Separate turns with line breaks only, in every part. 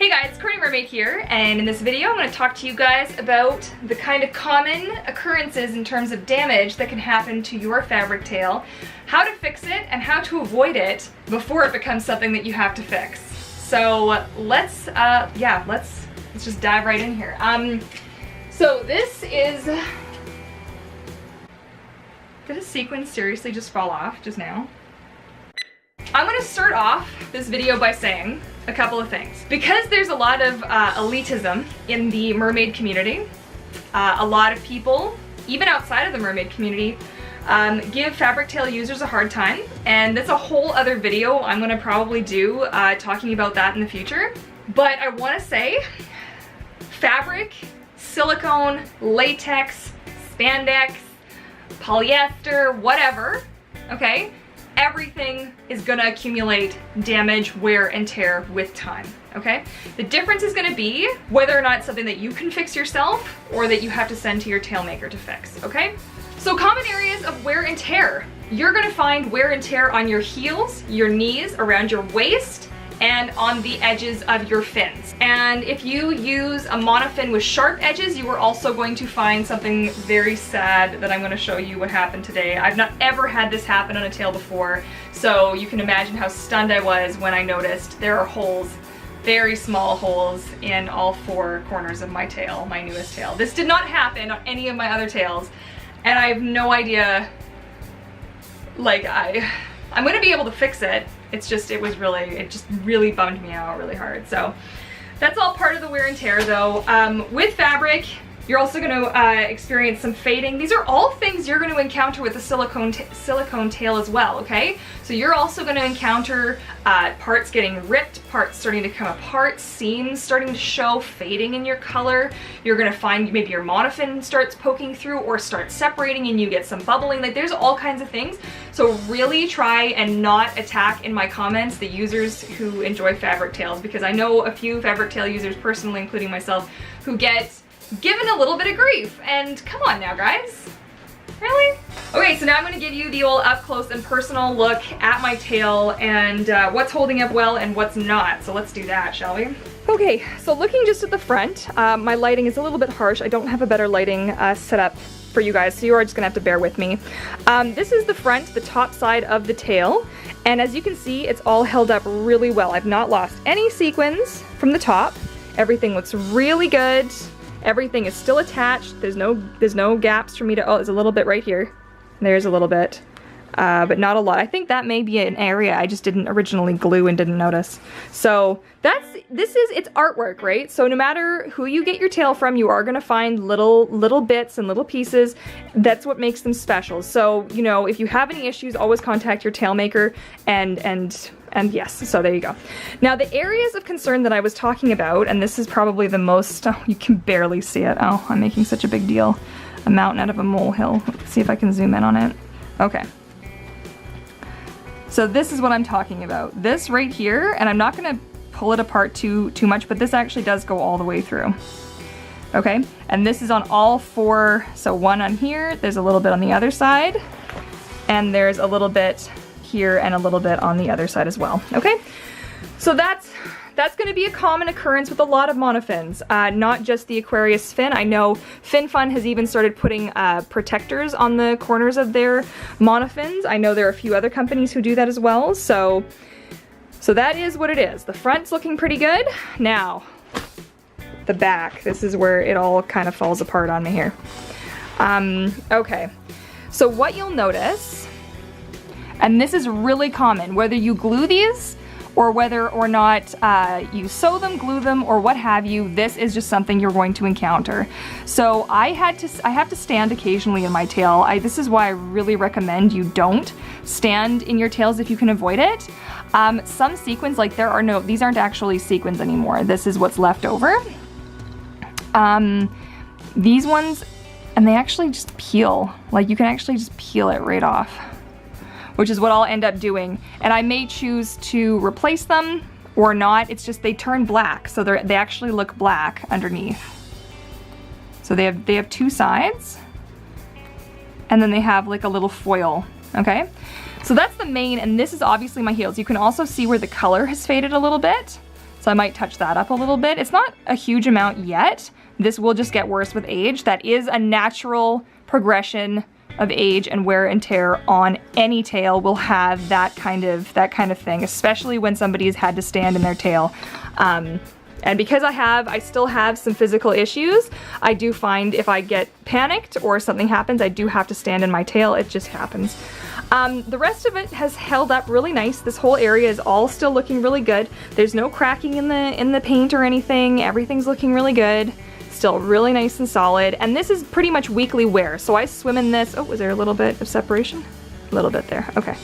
Hey guys, it's Courtney Mermaid here, and in this video I'm going to talk to you guys about the kind of common occurrences in terms of damage that can happen to your fabric tail, how to fix it, and how to avoid it before it becomes something that you have to fix. So let's just dive right in here. So this is... Did a sequin seriously just fall off just now? I'm going to start off this video by saying a couple of things. Because there's a lot of elitism in the mermaid community, a lot of people, even outside of the mermaid community, give fabric tail users a hard time, and that's a whole other video I'm going to probably do talking about that in the future. But I want to say, fabric, silicone, latex, spandex, polyester, whatever, okay? Everything is gonna accumulate damage, wear, and tear with time, okay? The difference is gonna be whether or not it's something that you can fix yourself or that you have to send to your tail maker to fix, okay? So common areas of wear and tear. You're gonna find wear and tear on your heels, your knees, around your waist, and on the edges of your fins. And if you use a monofin with sharp edges, you are also going to find something very sad that I'm going to show you what happened today. I've not ever had this happen on a tail before, so you can imagine how stunned I was when I noticed there are holes, very small holes, in all four corners of my tail, my newest tail. This did not happen on any of my other tails, and I have no idea, like, I'm going to be able to fix it. It's just, it just really bummed me out really hard. So that's all part of the wear and tear though. With fabric, you're also going to experience some fading. These are all things you're going to encounter with a silicone tail as well, okay? So you're also going to encounter parts getting ripped, parts starting to come apart, seams starting to show, fading in your color. You're going to find maybe your monofin starts poking through or starts separating and you get some bubbling. Like, there's all kinds of things. So really try and not attack in my comments the users who enjoy fabric tails, because I know a few fabric tail users personally, including myself, who get given a little bit of grief. And come on now, guys. Really? Okay, so now I'm going to give you the old up close and personal look at my tail and what's holding up well and what's not. So let's do that, shall we? Okay, so looking just at the front, my lighting is a little bit harsh. I don't have a better lighting set up for you guys, so you are just gonna have to bear with me. This is the front, the top side of the tail, and as you can see, it's all held up really well. I've not lost any sequins from the top. Everything looks really good. Everything is still attached. There's no gaps for me to, oh, there's a little bit right here. There's a little bit, but not a lot. I think that may be an area I just didn't originally glue and didn't notice. So it's artwork, right? So no matter who you get your tail from, you are gonna find little bits and little pieces. That's what makes them special. So, you know, if you have any issues, always contact your tail maker and yes, so there you go. Now the areas of concern that I was talking about, and this is probably the most, oh, you can barely see it. Oh, I'm making such a big deal. A mountain out of a molehill. Let's see if I can zoom in on it. Okay. So this is what I'm talking about. This right here, and I'm not gonna pull it apart too much, but this actually does go all the way through. Okay, and this is on all four, so one on here, there's a little bit on the other side, and there's a little bit here and a little bit on the other side as well, okay? So that's gonna be a common occurrence with a lot of monofins, not just the Aquarius fin. I know FinFun has even started putting protectors on the corners of their monofins. I know there are a few other companies who do that as well, so that is what it is. The front's looking pretty good. Now, the back, this is where it all kind of falls apart on me here. Okay, so what you'll notice, and this is really common, whether you glue these or whether or not you sew them, glue them, or what have you, this is just something you're going to encounter. So I have to stand occasionally in my tail. This is why I really recommend you don't stand in your tails if you can avoid it. Some sequins, like these aren't actually sequins anymore. This is what's left over. These ones, and they actually just peel. Like, you can actually just peel it right off, which is what I'll end up doing. And I may choose to replace them or not. It's just they turn black, so they actually look black underneath. So they have two sides, and then they have like a little foil, okay? So that's the main, and this is obviously my heels. You can also see where the color has faded a little bit. So I might touch that up a little bit. It's not a huge amount yet. This will just get worse with age. That is a natural progression of age and wear and tear on any tail. Will have that kind of thing, especially when somebody has had to stand in their tail. And because I still have some physical issues, I do find if I get panicked or something happens, I do have to stand in my tail. It just happens. The rest of it has held up really nice. This whole area is all still looking really good. There's no cracking in the paint or anything. Everything's looking really good. Still really nice and solid. And this is pretty much weekly wear. So I swim in this. Oh, was there a little bit of separation? A little bit there. Okay.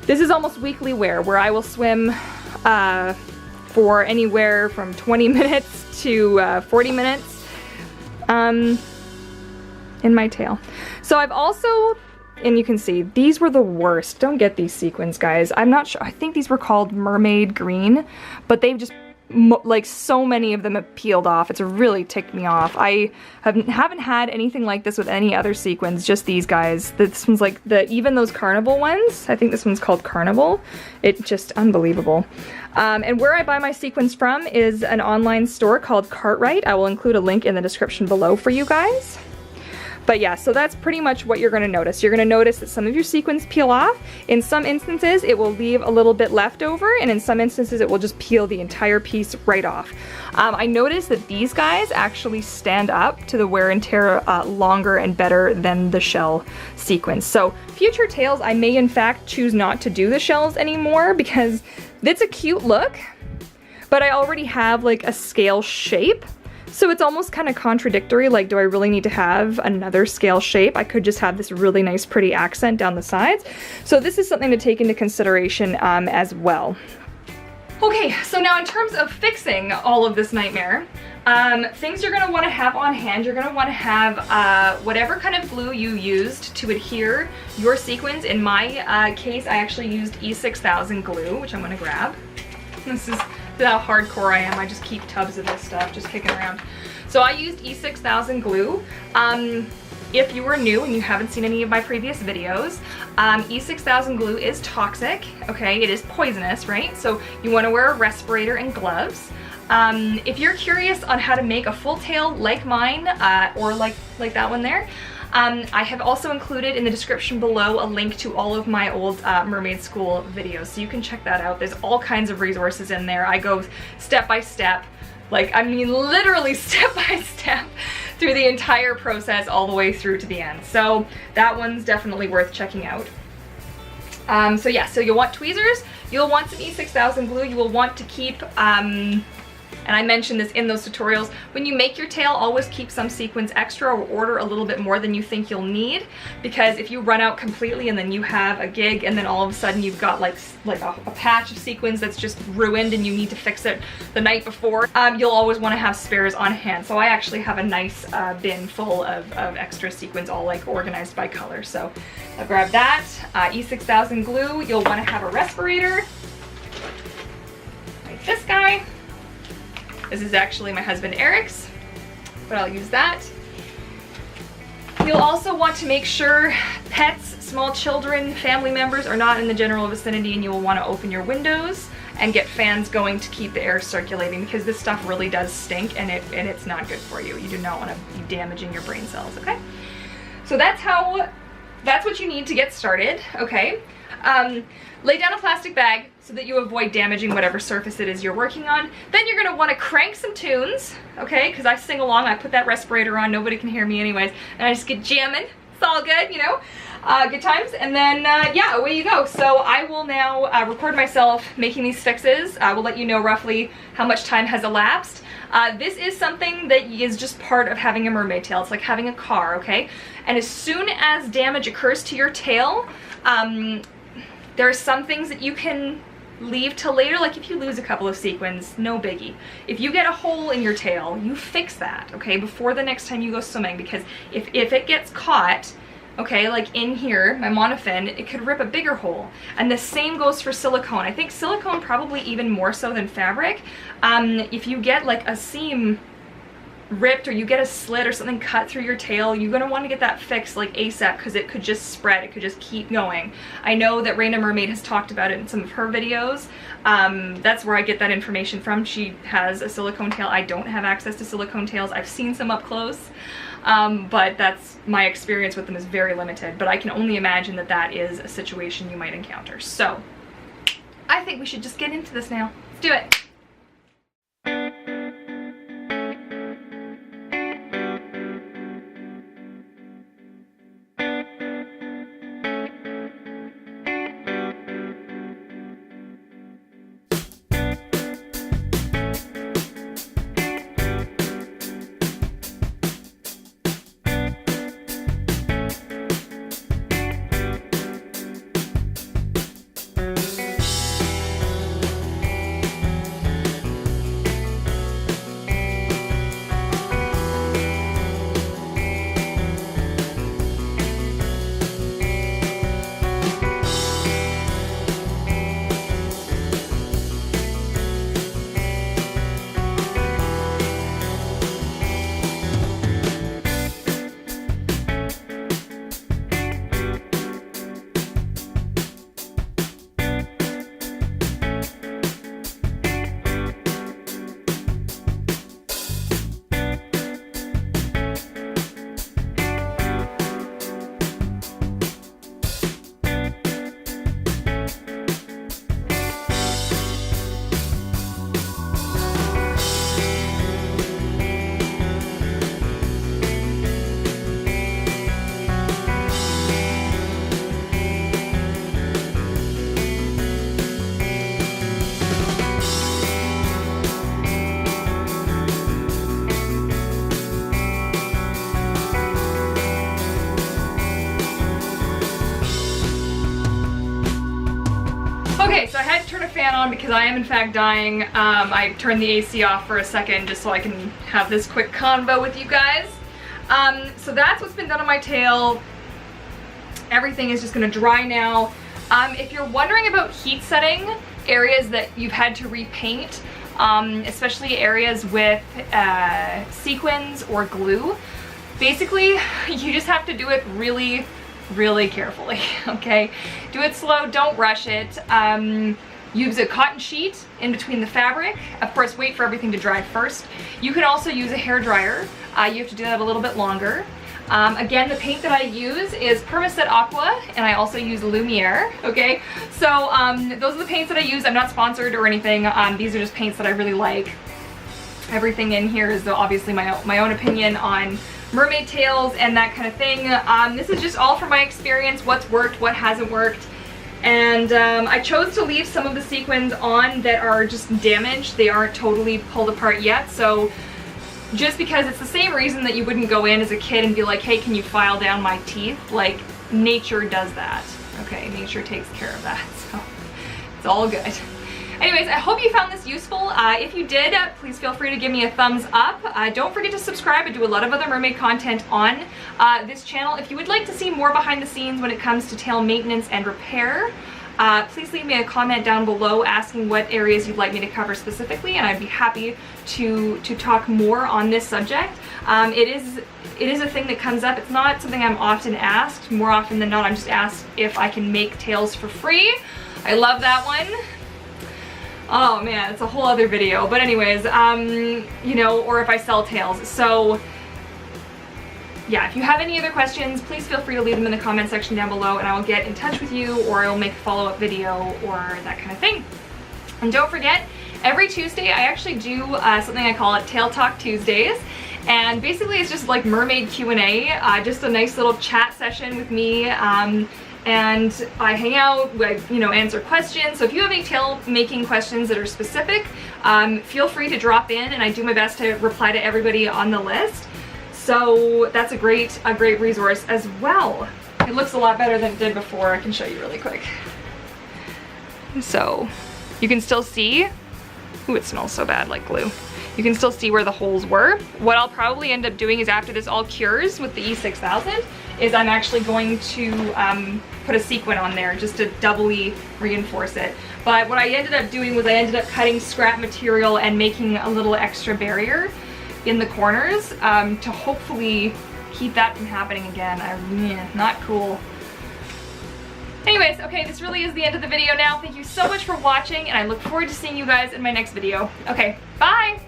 This is almost weekly wear where I will swim for anywhere from 20 minutes to 40 minutes in my tail. So I've also, and you can see, these were the worst. Don't get these sequins, guys. I'm not sure. I think these were called Mermaid Green, but they've just, like, so many of them have peeled off. It's really ticked me off. I haven't had anything like this with any other sequins, just these guys. This one's like even those Carnival ones. I think this one's called Carnival. It's just unbelievable. And where I buy my sequins from is an online store called Cartwright. I will include a link in the description below for you guys. But yeah, so that's pretty much what you're gonna notice. You're gonna notice that some of your sequins peel off. In some instances, it will leave a little bit left over, and in some instances, it will just peel the entire piece right off. I noticed that these guys actually stand up to the wear and tear longer and better than the shell sequins. So future tails, I may in fact choose not to do the shells anymore because it's a cute look, but I already have like a scale shape. So it's almost kind of contradictory, like, do I really need to have another scale shape? I could just have this really nice pretty accent down the sides. So this is something to take into consideration as well. Okay, so now in terms of fixing all of this nightmare, things you're gonna wanna have on hand, you're gonna wanna have whatever kind of glue you used to adhere your sequins. In my case, I actually used E6000 glue, which I'm gonna grab. This is how hardcore I am. I just keep tubs of this stuff just kicking around. So I used E6000 glue. If you are new and you haven't seen any of my previous videos, E6000 glue is toxic, okay? It is poisonous, right? So you want to wear a respirator and gloves. If you're curious on how to make a full tail like mine, or like that one there, I have also included in the description below a link to all of my old mermaid school videos, so you can check that out. There's all kinds of resources in there. I go step by step, like, I mean literally step by step through the entire process all the way through to the end. So that one's definitely worth checking out. So yeah, so you'll want tweezers, you'll want some E6000 glue, you will want to keep, and I mentioned this in those tutorials, when you make your tail, always keep some sequins extra or order a little bit more than you think you'll need, because if you run out completely and then you have a gig and then all of a sudden you've got like a patch of sequins that's just ruined and you need to fix it the night before, you'll always want to have spares on hand. So I actually have a nice bin full of extra sequins all like organized by color. So I'll grab that. E6000 glue, you'll want to have a respirator, like this guy. This is actually my husband Eric's, but I'll use that. You'll also want to make sure pets, small children, family members are not in the general vicinity, and you will want to open your windows and get fans going to keep the air circulating, because this stuff really does stink and it's not good for you. You do not want to be damaging your brain cells, okay? So that's what you need to get started, okay? Lay down a plastic bag so that you avoid damaging whatever surface it is you're working on. Then you're gonna wanna crank some tunes, okay? Because I sing along, I put that respirator on, nobody can hear me anyways, and I just get jamming. It's all good, you know? Good times, and then yeah, away you go. So I will now record myself making these fixes. I will let you know roughly how much time has elapsed. This is something that is just part of having a mermaid tail. It's like having a car, okay? And as soon as damage occurs to your tail, there are some things that you can leave till later, like if you lose a couple of sequins, no biggie. If you get a hole in your tail, you fix that, okay, before the next time you go swimming, because if it gets caught, okay, like in here, my monofin, it could rip a bigger hole. And the same goes for silicone. I think silicone probably even more so than fabric. If you get like a seam ripped or you get a slit or something cut through your tail, you're gonna want to get that fixed like ASAP, because it could just spread, it could just keep going. I know that Raina Mermaid has talked about it in some of her videos. That's where I get that information from. She has a silicone tail. I don't have access to silicone tails. I've seen some up close, but that's my experience with them is very limited, but I can only imagine that that is a situation you might encounter. So I think we should just get into this now. Let's do it. Okay, so I had to turn a fan on because I am in fact dying. I turned the AC off for a second just so I can have this quick convo with you guys. So that's what's been done on my tail. Everything is just gonna dry now. If you're wondering about heat setting areas that you've had to repaint, especially areas with sequins or glue, basically you just have to do it really carefully, okay? Do it slow, don't rush it. Use a cotton sheet in between the fabric. Of course, wait for everything to dry first. You can also use a hair dryer. You have to do that a little bit longer. Again, the paint that I use is Permaset Aqua, and I also use Lumiere, okay? So those are the paints that I use. I'm not sponsored or anything. These are just paints that I really like. Everything in here is obviously my own opinion on mermaid tails and that kind of thing. This is just all from my experience, what's worked, what hasn't worked. And I chose to leave some of the sequins on that are just damaged. They aren't totally pulled apart yet. So just because it's the same reason that you wouldn't go in as a kid and be like, hey, can you file down my teeth? Like, nature does that. Okay, nature takes care of that. So it's all good. Anyways, I hope you found this useful. If you did, please feel free to give me a thumbs up. Don't forget to subscribe. I do a lot of other mermaid content on this channel. If you would like to see more behind the scenes when it comes to tail maintenance and repair, please leave me a comment down below asking what areas you'd like me to cover specifically, and I'd be happy to talk more on this subject. It is a thing that comes up. It's not something I'm often asked. More often than not, I'm just asked if I can make tails for free. I love that one. Oh man, it's a whole other video. But anyways, you know, or if I sell tails. So yeah, if you have any other questions, please feel free to leave them in the comment section down below and I will get in touch with you, or I'll make a follow-up video or that kind of thing. And don't forget, every Tuesday I actually do something I call it Tail Talk Tuesdays. And basically it's just like mermaid Q&A, just a nice little chat session with me. And I hang out, you know, answer questions. So if you have any tail making questions that are specific, feel free to drop in, and I do my best to reply to everybody on the list. So that's a great resource as well. It looks a lot better than it did before. I can show you really quick. So you can still see, ooh, it smells so bad like glue. You can still see where the holes were. What I'll probably end up doing is after this all cures with the E6000 is I'm actually going to put a sequin on there just to doubly reinforce it. But what I ended up doing was I ended up cutting scrap material and making a little extra barrier in the corners to hopefully keep that from happening again. Not cool. Anyways, okay, this really is the end of the video now. Thank you so much for watching, and I look forward to seeing you guys in my next video. Okay, bye!